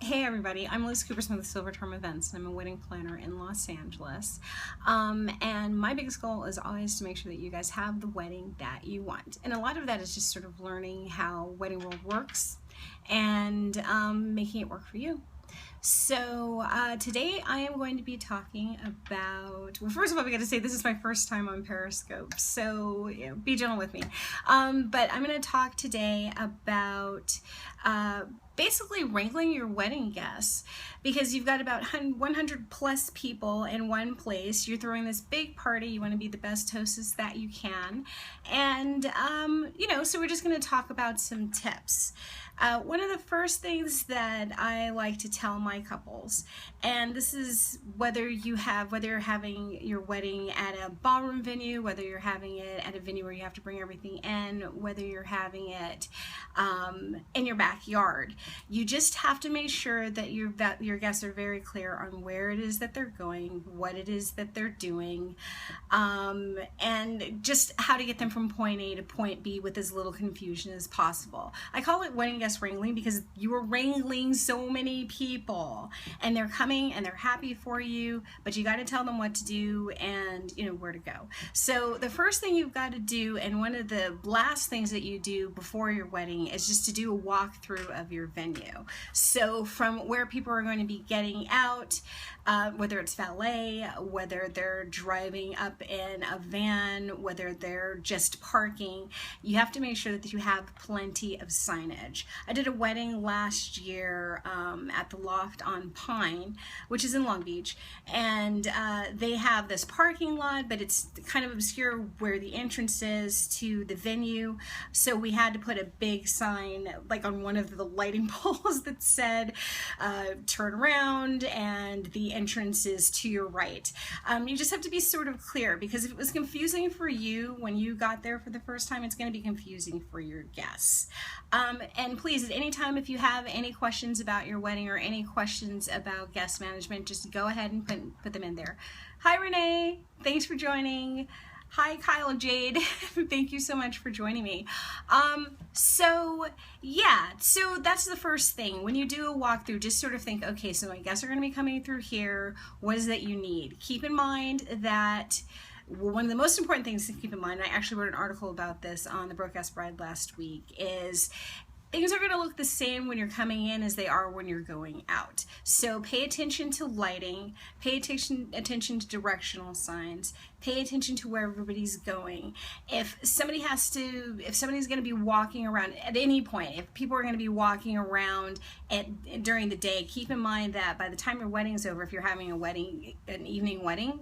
Hey everybody, I'm Liz Coopersmith with Silver Term Events, and I'm a wedding planner in Los Angeles. And my biggest goal is always to make sure that you guys have the wedding that you want. And a lot of that is just sort of learning how wedding world works and making it work for you. So today I am going to be talking about, well, first of all, we got to say this is my first time on Periscope, so be gentle with me. But I'm going to talk today about basically wrangling your wedding guests, because you've got about 100 plus people in one place. You're throwing this big party. You want to be the best hostess that you can. And, so we're just going to talk about some tips. One of the first things that I like to tell my couples, and this is whether you're having your wedding at a ballroom venue, whether you're having it at a venue where you have to bring everything in, whether you're having it in your backyard, you just have to make sure that your guests are very clear on where it is that they're going, what it is that they're doing, and just how to get them from point A to point B with as little confusion as possible. I call it wedding guest wrangling because you are wrangling so many people, and they're coming and they're happy for you, but you got to tell them what to do and where to go. So the first thing you've got to do, and one of the last things that you do before your wedding, is just to do a walkthrough of your venue. So from where people are going to be getting out, whether it's valet, whether they're driving up in a van, whether they're just parking, you have to make sure that you have plenty of signage. I did a wedding last year at the Loft on Pine, which is in Long Beach, and they have this parking lot, but it's kind of obscure where the entrance is to the venue, so we had to put a big sign like on one of the lighting poles that said turn around and the entrance is to your right. You just have to be sort of clear, because if it was confusing for you when you got there for the first time, it's going to be confusing for your guests. And please, at any time, if you have any questions about your wedding or any questions about guest management, just go ahead and put them in there. Hi Renee, thanks for joining. Hi Kyle and Jade, thank you so much for joining me. So that's the first thing. When you do a walkthrough, just sort of think, okay, so my guests are going to be coming through here. What is that you need? Keep in mind that one of the most important things to keep in mind, I actually wrote an article about this on the Broadcast Bride last week, is things are going to look the same when you're coming in as they are when you're going out. So pay attention to lighting, pay attention to directional signs, pay attention to where everybody's going. If somebody's going to be walking around at any point, if people are going to be walking around during the day, keep in mind that by the time your wedding's over, if you're having an evening wedding,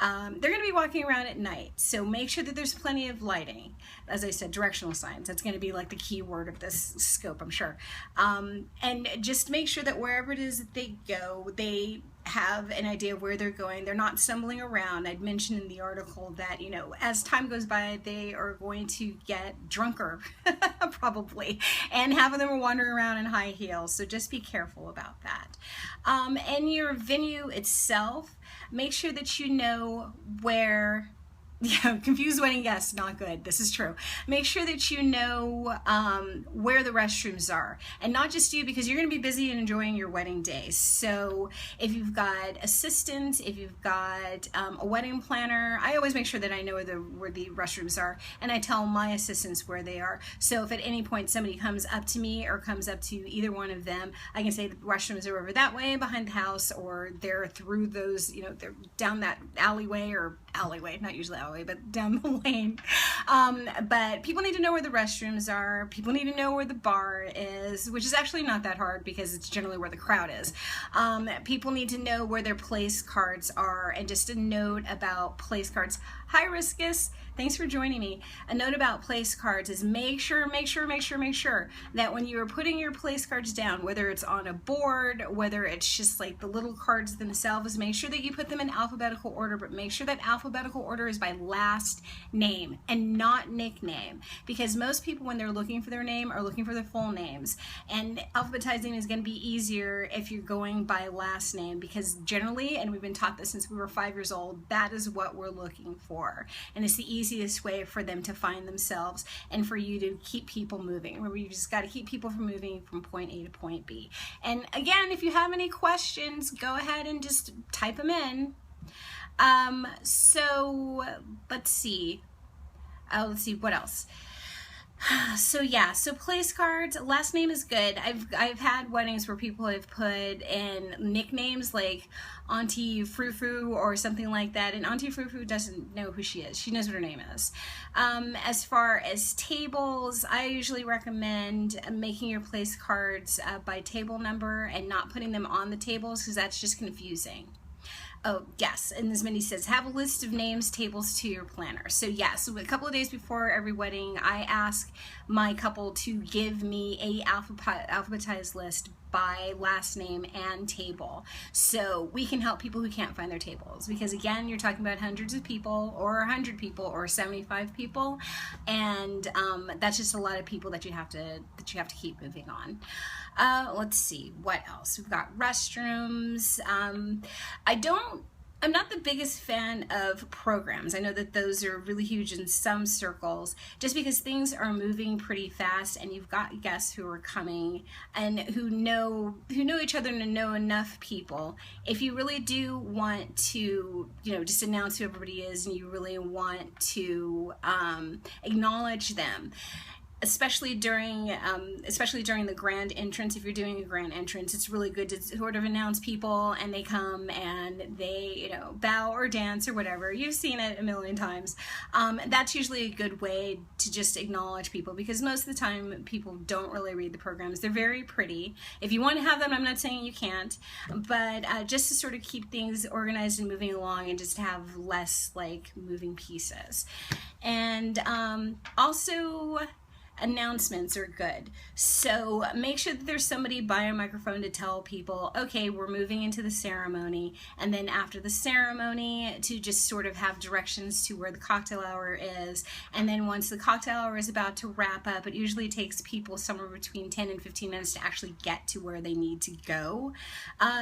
they're going to be walking around at night. So make sure that there's plenty of lighting. As I said, directional signs. That's going to be like the key word of this scope, I'm sure. And just make sure that wherever it is that they go, they have an idea of where they're going. They're not stumbling around. I'd mentioned in the article that, as time goes by, they are going to get drunker, probably, and half of them are wandering around in high heels. So just be careful about that. And your venue itself, make sure that you know where. Confused wedding guests, not good. This is true. Make sure that you know where the restrooms are, and not just you, because you're going to be busy and enjoying your wedding day. So if you've got assistants, if you've got a wedding planner, I always make sure that I know where the restrooms are, and I tell my assistants where they are. So if at any point somebody comes up to me or comes up to either one of them, I can say the restrooms are over that way behind the house, or they're through those, they're down that alleyway, not usually alleyway, but down the lane. But people need to know where the restrooms are. People need to know where the bar is, which is actually not that hard because it's generally where the crowd is. People need to know where their place cards are. And just a note about place cards. Hi Riscus, thanks for joining me. A note about place cards is make sure that when you are putting your place cards down, whether it's on a board, whether it's just like the little cards themselves, make sure that you put them in alphabetical order, but make sure that alphabetical order is by last name and not nickname, because most people, when they're looking for their name, are looking for their full names, and alphabetizing is going to be easier if you're going by last name, because generally, and we've been taught this since we were 5 years old, that is what we're looking for, and it's the easiest easiest way for them to find themselves and for you to keep people moving. Remember, you just got to keep people from moving from point A to point B. And again, if you have any questions, go ahead and just type them in. So let's see. Let's see what else. So yeah, so place cards, last name is good. I've had weddings where people have put in nicknames like Auntie Frou-Frou or something like that, and Auntie Frou-Frou doesn't know who she is. She knows what her name is. As far as tables, I usually recommend making your place cards by table number and not putting them on the tables, because that's just confusing. Oh, yes, and as Mindy says, have a list of names, tables to your planner. So yes, a couple of days before every wedding, I ask my couple to give me a alphabetized list by last name and table, so we can help people who can't find their tables. Because again, you're talking about hundreds of people, or 100 people, or 75 people, and that's just a lot of people that you have to keep moving on. Let's see, what else? We've got restrooms. I'm not the biggest fan of programs. I know that those are really huge in some circles, just because things are moving pretty fast, and you've got guests who are coming and who know each other and know enough people. If you really do want to, just announce who everybody is, and you really want to acknowledge them, especially during the grand entrance. If you're doing a grand entrance, it's really good to sort of announce people, and they come and they bow or dance or whatever. You've seen it a million times. That's usually a good way to just acknowledge people, because most of the time people don't really read the programs. They're very pretty. If you want to have them, I'm not saying you can't, but just to sort of keep things organized and moving along, and just have less like moving pieces. And also, announcements are good. So make sure that there's somebody by a microphone to tell people, okay, we're moving into the ceremony, and then after the ceremony to just sort of have directions to where the cocktail hour is. And then once the cocktail hour is about to wrap up, it usually takes people somewhere between 10 and 15 minutes to actually get to where they need to go.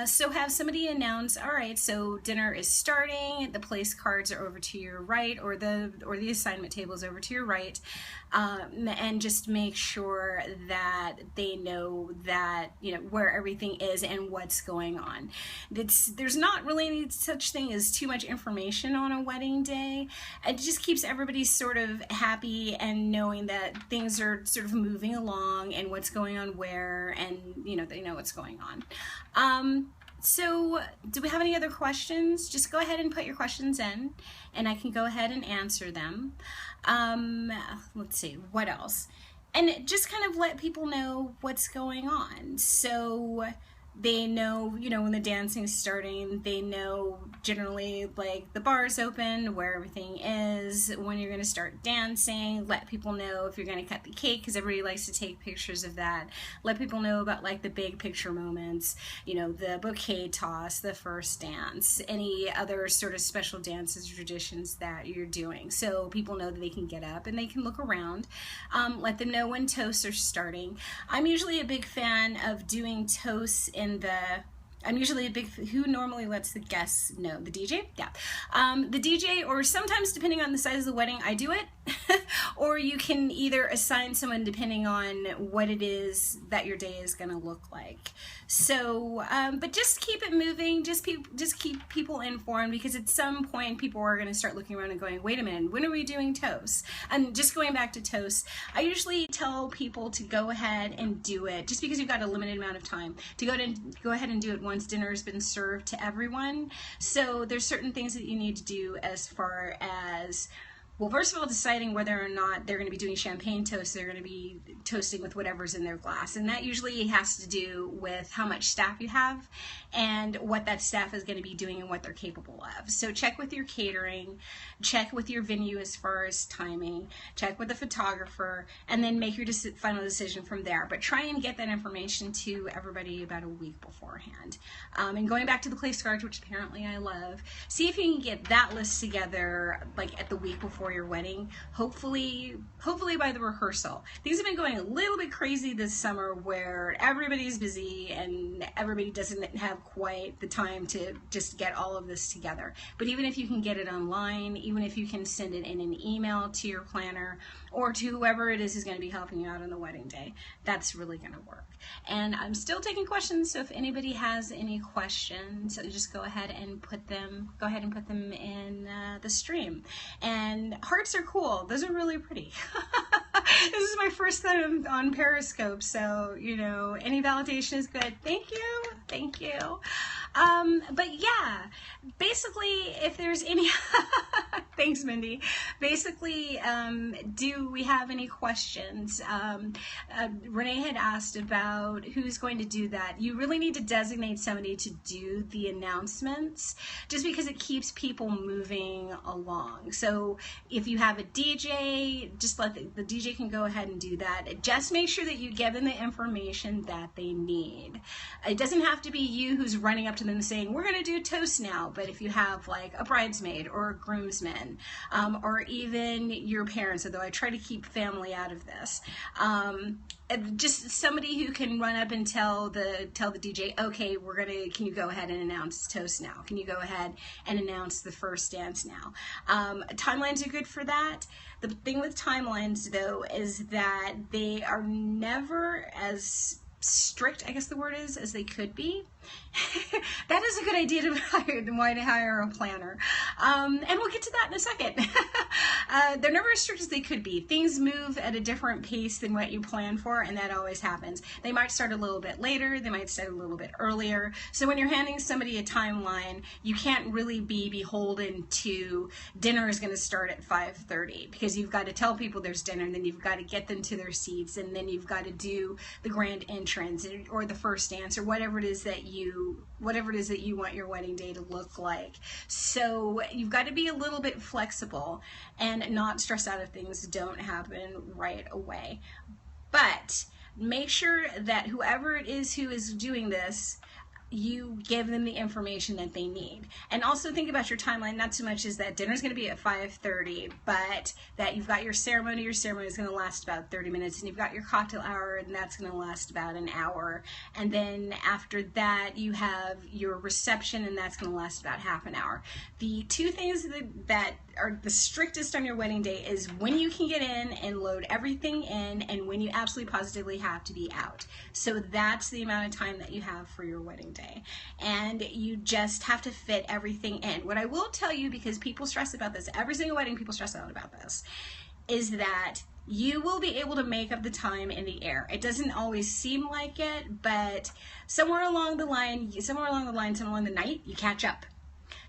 So have somebody announce, all right, so dinner is starting, the place cards are over to your right, or the assignment table is over to your right. And just make sure that they know that, where everything is and what's going on. There's not really any such thing as too much information on a wedding day. It just keeps everybody sort of happy and knowing that things are sort of moving along and what's going on where, and they know what's going on. So do we have any other questions? Just go ahead and put your questions in, and I can go ahead and answer them. Let's see, what else? And just kind of let people know what's going on. So they know, when the dancing is starting, they know generally like the bar's open, where everything is, when you're going to start dancing. Let people know if you're going to cut the cake, because everybody likes to take pictures of that. Let people know about like the big picture moments, the bouquet toss, the first dance, any other sort of special dances or traditions that you're doing. So people know that they can get up and they can look around. Let them know when toasts are starting. I'm usually a big fan of doing toasts I'm usually a big, who normally lets the guests know? The DJ? Yeah. The DJ, or sometimes depending on the size of the wedding, I do it. Or you can either assign someone depending on what it is that your day is going to look like. So, but just keep it moving. Just keep people informed, because at some point people are going to start looking around and going, wait a minute, when are we doing toasts? And just going back to toasts, I usually tell people to go ahead and do it, just because you've got a limited amount of time, to go ahead and do it once dinner has been served to everyone. So there's certain things that you need to do as far as, well, first of all, deciding whether or not they're going to be doing champagne toast, they're going to be toasting with whatever's in their glass. And that usually has to do with how much staff you have and what that staff is going to be doing and what they're capable of. So check with your catering, check with your venue as far as timing, check with the photographer, and then make your final decision from there. But try and get that information to everybody about a week beforehand. And going back to the place cards, which apparently I love, see if you can get that list together like at the week before before your wedding, hopefully by the rehearsal. Things have been going a little bit crazy this summer where everybody's busy and everybody doesn't have quite the time to just get all of this together. But even if you can get it online, even if you can send it in an email to your planner or to whoever it is who's going to be helping you out on the wedding day, that's really going to work. And I'm still taking questions, so if anybody has any questions, just go ahead and put them in the stream. And hearts are cool. Those are really pretty. This is my first time on Periscope, so you know, any validation is good. Thank you. But yeah, basically, if there's any thanks, Mindy. Basically, do we have any questions? Renee had asked about who's going to do that. You really need to designate somebody to do the announcements, just because it keeps people moving along. So if you have a DJ, just let the DJ can go ahead and do that. Just make sure that you give them the information that they need. It doesn't have to be you who's running up to them saying, we're going to do toast now. But if you have like a bridesmaid or a groomsman, or even your parents, although I try to keep family out of this, just somebody who can run up and tell the DJ, okay, can you go ahead and announce toast now? Can you go ahead and announce the first dance now? Timelines are good for that. The thing with timelines, though, is that they are never as strict, I guess the word is, as they could be. That is a good idea to hire a planner. And we'll get to that in a second. They're never as strict as they could be. Things move at a different pace than what you plan for, and that always happens. They might start a little bit later, they might start a little bit earlier. So when you're handing somebody a timeline, you can't really be beholden to dinner is going to start at 5:30, because you've got to tell people there's dinner, and then you've got to get them to their seats, and then you've got to do the grand entrance or the first dance or whatever it is that you want your wedding day to look like. So you've got to be a little bit flexible and not stress out if things don't happen right away. But make sure that whoever it is who is doing this, you give them the information that they need. And also think about your timeline, not so much as that dinner's going to be at 5:30, but that you've got your ceremony. Your ceremony is going to last about 30 minutes, and you've got your cocktail hour, and that's going to last about an hour. And then after that, you have your reception, and that's going to last about half an hour. The two things that are the strictest on your wedding day is when you can get in and load everything in, and when you absolutely positively have to be out. So that's the amount of time that you have for your wedding day. And you just have to fit everything in. What I will tell you, because people stress about this, every single wedding people stress out about this, is that you will be able to make up the time in the air. It doesn't always seem like it, but somewhere along the night, you catch up.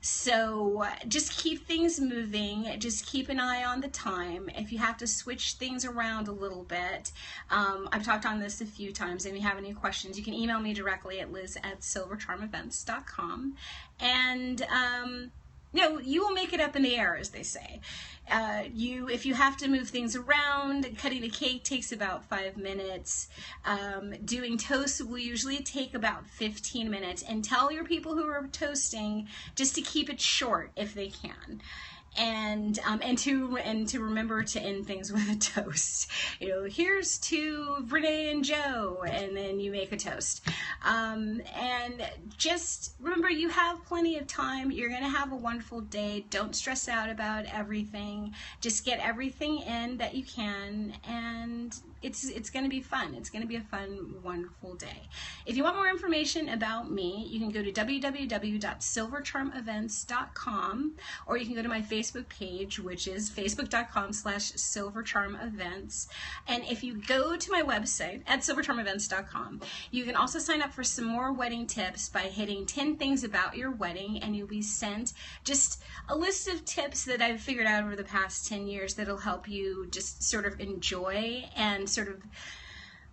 So just keep things moving, just keep an eye on the time. If you have to switch things around a little bit, I've talked on this a few times, and if you have any questions, you can email me directly at liz@silvercharmevents.com. And you will make it up in the air, as they say. If you have to move things around, cutting a cake takes about 5 minutes. Doing toast will usually take about 15 minutes. And tell your people who are toasting just to keep it short if they can. And to remember to end things with a toast. Here's to Renee and Joe, and then you make a toast. And just remember, you have plenty of time. You're going to have a wonderful day. Don't stress out about everything. Just get everything in that you can, and it's going to be fun. It's going to be a fun, wonderful day. If you want more information about me, you can go to www.silvercharmevents.com, or you can go to my Facebook page, which is facebook.com/silvercharmevents. And if you go to my website at silvercharmevents.com, you can also sign up for some more wedding tips by hitting 10 things about your wedding, and you'll be sent just a list of tips that I've figured out over the past 10 years that'll help you just sort of enjoy and sort of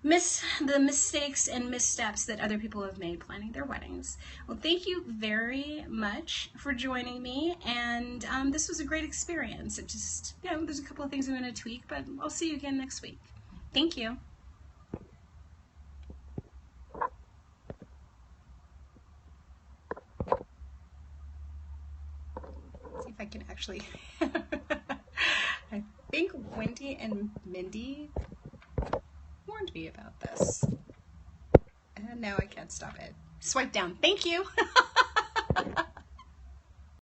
miss the mistakes and missteps that other people have made planning their weddings. Well, thank you very much for joining me, and this was a great experience. It just, there's a couple of things I'm going to tweak, but I'll see you again next week. Thank you. See if I can actually think Wendy and Mindy warned me about this. And now I can't stop it. Swipe down. Thank you.